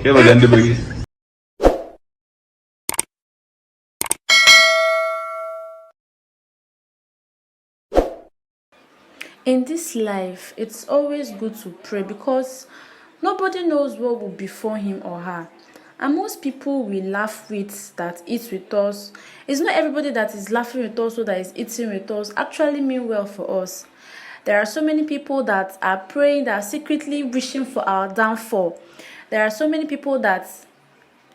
In this life, it's always good to pray because nobody knows what will befall him or her. And most people we laugh with, that eat with us, it's not everybody that is laughing with us or that is eating with us actually mean well for us. There are so many people that are praying, that are secretly wishing for our downfall. There are so many people that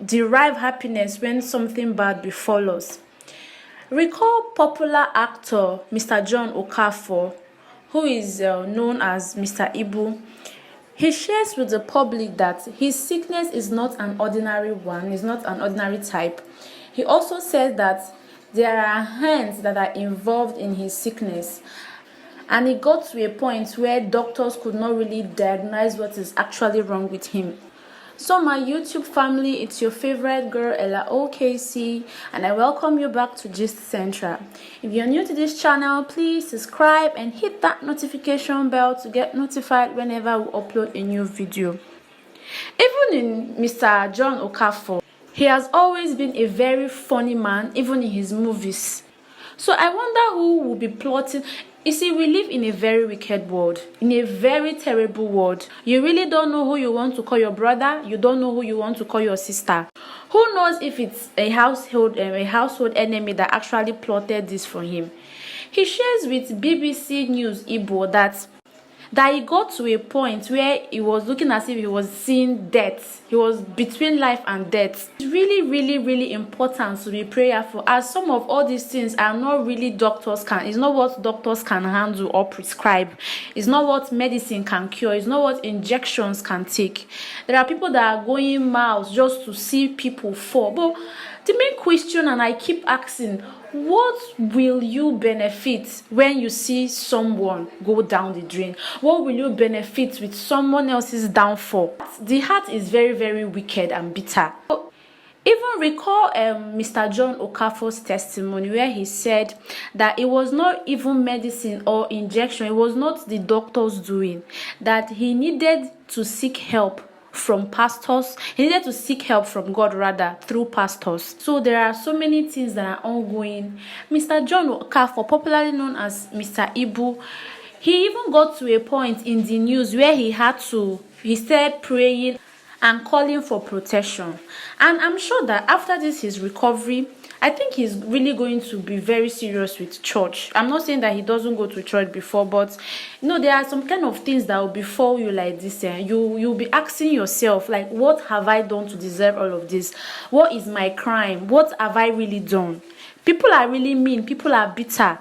derive happiness when something bad befalls us. Recall popular actor Mr. John OKAFOR, who is known as Mr. Ibu. He shares with the public that his sickness is not an ordinary one, is not an ordinary type. He also said that there are hands that are involved in his sickness. And it got to a point where doctors could not really diagnose what is actually wrong with him. So my YouTube family, it's your favorite girl Ella OKC, and I welcome you back to Gist Central. If you're new to this channel, please subscribe and hit that notification bell to get notified whenever we upload a new video. Even in Mr. John OKAFOR, he has always been a very funny man, even in his movies. So I wonder who will be plotting. You see, we live in a very wicked world, in a very terrible world. You really don't know who you want to call your brother. You don't know who you want to call your sister. Who knows if it's a household enemy that actually plotted this for him. He shares with BBC News Igbo that he got to a point where he was looking as if he was seeing death. He was between life and death. It's really important to be prayerful, as some of all these things are not really it's not what doctors can handle or prescribe. It's not what medicine can cure. It's not what injections can take. There are people that are going miles just to see people fall. But the main question, and I keep asking, what will you benefit when you see someone go down the drain? What will you benefit with someone else's downfall? The heart is very wicked and bitter. Even recall Mr. John OKAFOR's testimony, where he said that it was not even medicine or injection, it was not the doctor's doing, that he needed to seek help from pastors. He needed to seek help from God, rather, through pastors. So there are so many things that are ongoing. Mr. John OKAFOR, popularly known as Mr. Ibu, he even got to a point in the news where he started praying and calling for protection. And I'm sure that after his recovery, I think he's really going to be very serious with church. I'm not saying that he doesn't go to church before, but there are some kind of things that will befall you like this. You'll be asking yourself, like, what have I done to deserve all of this? What is my crime? What have I really done? People are really mean. People are bitter.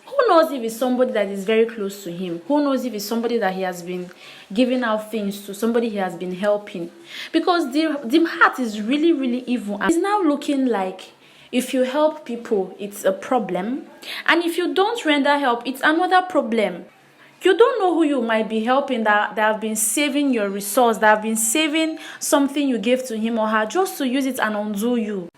Who knows if it's somebody that is very close to him? Who knows if it's somebody that he has been giving out things to, somebody he has been helping? Because the heart is really evil. And it's now looking like if you help people, it's a problem. And if you don't render help, it's another problem. You don't know who you might be helping that have been saving your resource, that have been saving something you gave to him or her just to use it and undo you.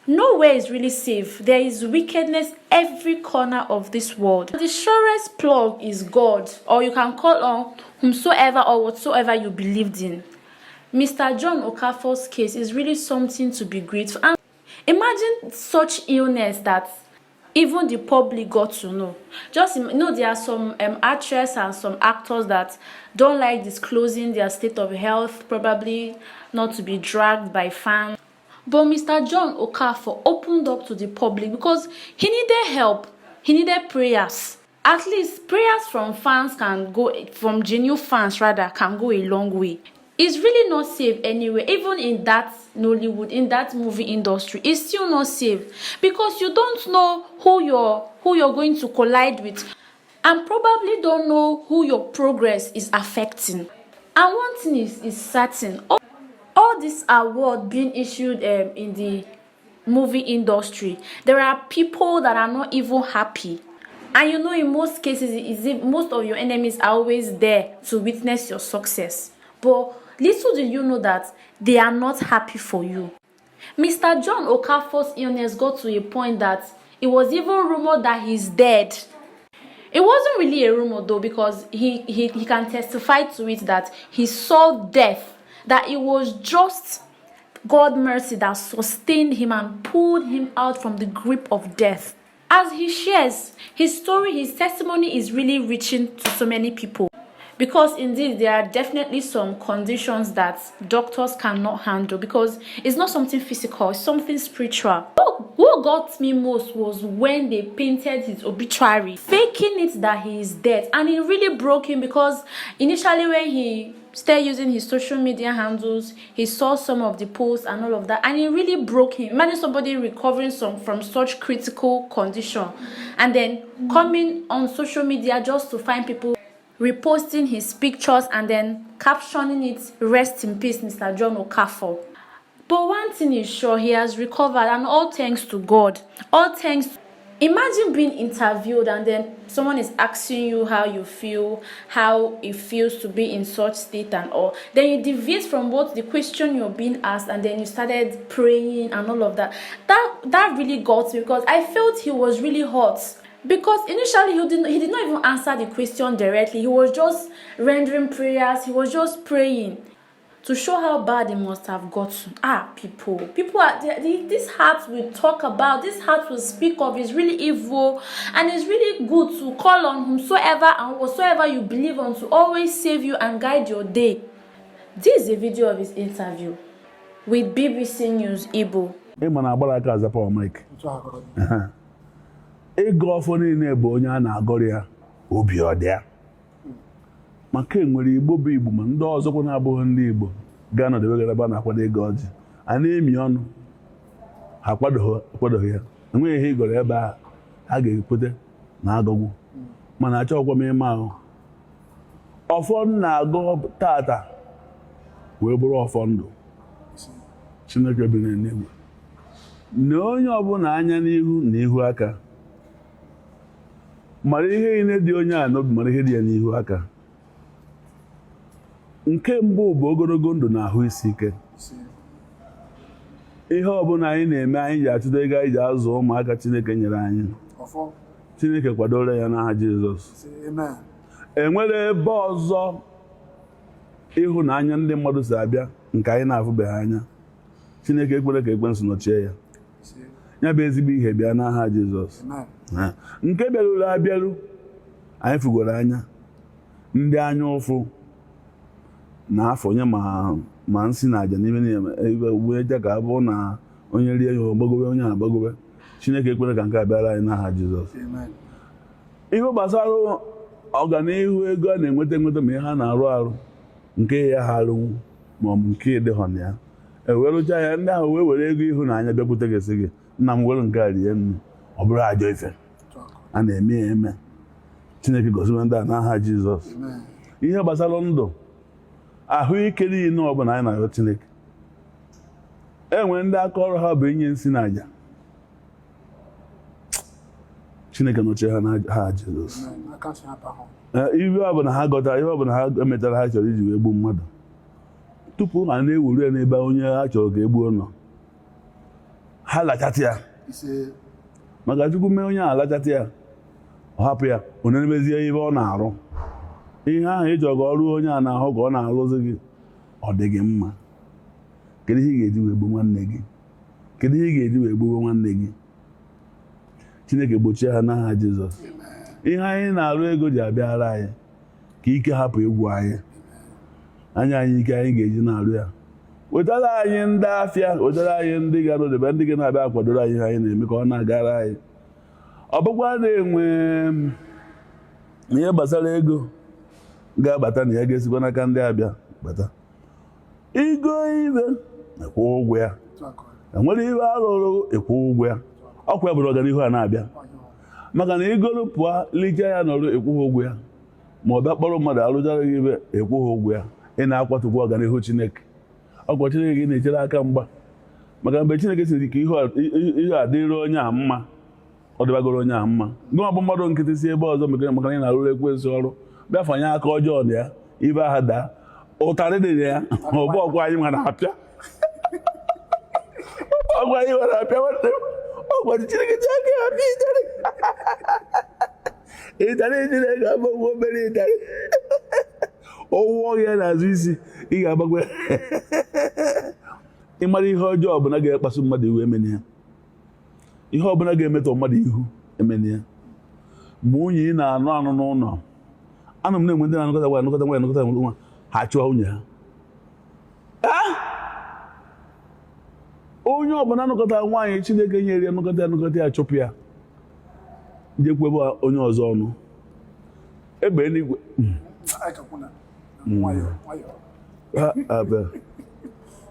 Nowhere is really safe. There is wickedness every corner of this world. The surest plug is God, or you can call on whomsoever or whatsoever you believed in. Mr. John OKAFOR's case is really something to be grateful. And imagine such illness that even the public got to know. There are some actresses and some actors that don't like disclosing their state of health, probably not to be dragged by fans. But Mr. John OKAFOR opened up to the public because he needed help. He needed prayers. At least prayers from genuine fans can go a long way. It's really not safe anyway. Even in that Nollywood, in that movie industry, it's still not safe because you don't know who you're going to collide with, and probably don't know who your progress is affecting. And one thing is certain: all this award being issued in the movie industry, there are people that are not even happy. And in most cases, most of your enemies are always there to witness your success. But little do you know that they are not happy for you. Mr. John OKAFOR's illness got to a point that it was even rumored that he's dead. It wasn't really a rumor though, because he can testify to it that he saw death, that it was just God mercy that sustained him and pulled him out from the grip of death. As he shares, his story, his testimony is really reaching to so many people. Because indeed, there are definitely some conditions that doctors cannot handle because it's not something physical, it's something spiritual. What got me most was when they painted his obituary, faking it that he is dead. And it really broke him because initially when he started using his social media handles, he saw some of the posts and all of that, and it really broke him. Imagine somebody recovering from such critical condition and then coming on social media just to find people reposting his pictures and then captioning it, "Rest in peace, Mr. John OKAFOR." But one thing is sure, he has recovered, and all thanks to God. All thanks. Imagine being interviewed and then someone is asking you how you feel, how it feels to be in such state and all. Then you deviate from what the question you're being asked, and then you started praying and all of that. That really got me because I felt he was really hurt. Because initially he did not even answer the question directly. He was just rendering prayers. He was just praying to show how bad it must have gotten. People are this heart we talk about, this heart we speak of is really evil, and it's really good to call on whomsoever and whatsoever you believe on to always save you and guide your day. This is a video of his interview with BBC News Igbo. Ego ọfọ niile bụ onye a na-agọrọ ya obi ọ dị ya maka enwere Igbo bụ Igbo ma ndị ọzọkwa na-abụghị ndị Igbo gaa nọdebe ebe a na-akwado ego ọjị a na-emi ọnụ ha kwadoghị ya enweghị ihe ịgọrọ ebe a ga-ekwete na agọgwu mana achọghịkwa m ịma ahụ ọfọ na-agọ tata wee bụrụ ọfọ ndụ Chineke bi n'eluigwe na onye ọbụla anya n'ihu na ihu aka mara ihe ine dị onye a n'obi mara ihe dị ya n'ihu aka. Nke mbụ bụ ogologo ndụ na ahụ isi ike. Ihe ọbụla anyị na-eme anyị ji atụdo ego anyị ji azụ ụmụaka Chineke nyere anyị. Chineke kwadoro ya n'aha Jizọs. Enwere ebe ọzọ ịhụnanya ndị mmadụ si abịa nke anyị na-afụbeghị anya. Chineke ekwere ka ekwensu nọchie ya. Ya bụ ezigbo ihe bịa n'aha Jizọs. Nke bịaruru abịaru anyị fugoro anya ndị anya ụfụ na afọ nye ma nsị na aja n'ime wee ja ka abụ na onye rie ya ogbagobe onye agbagobe. Chineke ekwere ka nke abịara anyị n'aha Jizọs. Ihe gbasara ọganihu ego a na-enweta ma ihe ha na-arụ arụ nke ya ha arụnwu ma ọ bụ nke ịdịghọ na ya ewerụcha ya ndị ahụ wee were ego ịhụnanya bịakwute gị sị gị nna m were nke a rie nri ọ bụrụ ajọ ife a na-eme ya eme. Chineke gọziwe ndị a n'aha Jizọs. Ihe gbasara ndụ ahụike niile ọbụla anyị na-arịọ Chineke enwere ndị aka ọrụ ha bụ inye nsị na aja. Chineke nọchie ha n'aha Jizọs. Ihe ọbụla ha gọtara, ihe ọbụla ha emetara ha chọrọ iji wee gbuo mmadụ tupu ha na-ewuru ya n'ebe onye ha chọrọ ka egbuo nọ ha lachata ya maka Chukwu mee onye a lachata ya ọ hapụ ya ọ na-emezie ihe ọ na-arụ. Ihe ahụ ịchọ ka ọrụ onye a na-ahụ ka ọ na-arụzi gị ọ dị gị mma. Kedu ihe ị ga-eji wee gbuo nwanne gị? Kedu ihe ị ga-eji wee gbuo nwanne gị? Chineke gbochie ha n'aha Jizọs. Ihe anyị na-arụ ego ji abịara anyị ka ike hapụ egwu anyị anyị ike anyị ga-eji na-arụ ya. Wetara anyị ndị afịa, wetara anyị ndị ga-anọdebe ndị ga-abịa akwadoro anyị anyị na-eme ka ọ na-agara anyị. Ọ bụkwa na-enwe ihe gbasara ego ga-abata na ya ga-esikwa n'aka ndị abịa bata. Igo ibe ekwu ụgwọ ya. Enwere ihe arụrụ ekwu ụgwọ ya. Ọkwa ya bụrụ ọganihu a na-abịa maka na igolu pụọ lija ya nọrụ ekwughị ụgwọ ya ma ọ bịa kpọrọ mmadụ alụjara gị ibe ekwughị ụgwọ ya. Ị na-akwatukwa ọganihu Chineke. Ọkwa Chineke gị na-echere aka mgba maka mgbe Chineke siri ka ihe adịrị onye a mma ọ dịbagoro onye a mma. Gị ọ bụ mmadụ nkịtị si ebe ọzọ maka na ị na-arụrụ ekwensu ọrụ bịa fanye aka ọjọọ na ya ibe aha daa ụtarị dị ya ọbụ ọkwa anyị nwa na-apịa ọgwa anyị nwa na-apịa nwanne m ọgwa Chineke ji aka ya apịa ịtarị Chineke abụ ụgwọ mere ịtarị ọwụwọ ya n'azụ isi ị ga-agbagwe. ịmara ihe ọjọọ ọbụla ga-ekpasu mmadụ ihu emeni ya ihe ọbụla ga-emetọ mmadụ ihu emeni ya ma unyi ị na-anụ anụ n'ụlọ anụ m na-enwe ndị na-anụkọta nwa ha chụọ nwunye ha onye ọbụla anụkọta nwaanyị Chineke nyere ya anụkọta ya chụpụ ya jekwebe onye ọzọ ọnụ ebe n'igwe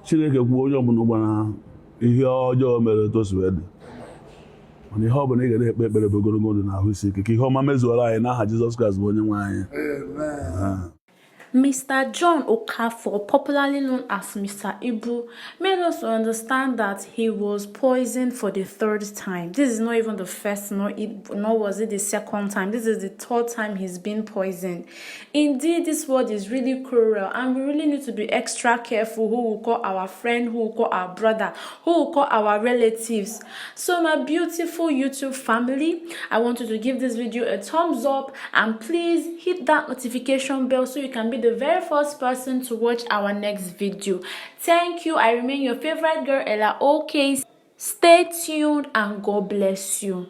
Chineke kwuo onye ọbụla gbara ihe ọjọọ mere tosuwedị mana ihe ọbụla ị ga-ekpe ekpere bụ ogologo ndụ na ahụ isi ike ka ihe ọma mezuola anyị n'aha Jizọs Kraịst bụ onye nwe anyị. Mr. John OKAFOR, popularly known as Mr. Ibu, made us understand that he was poisoned for the third time. This is not even the first, nor was it the second time. This is the third time he's been poisoned. Indeed, this world is really cruel, and we really need to be extra careful who will call our friend, who will call our brother, who will call our relatives. So my beautiful YouTube family, I want you to give this video a thumbs up, and please hit that notification bell so you can be the very first person to watch our next video. Thank you. I remain your favorite girl, Ella OK. Stay tuned and God bless you.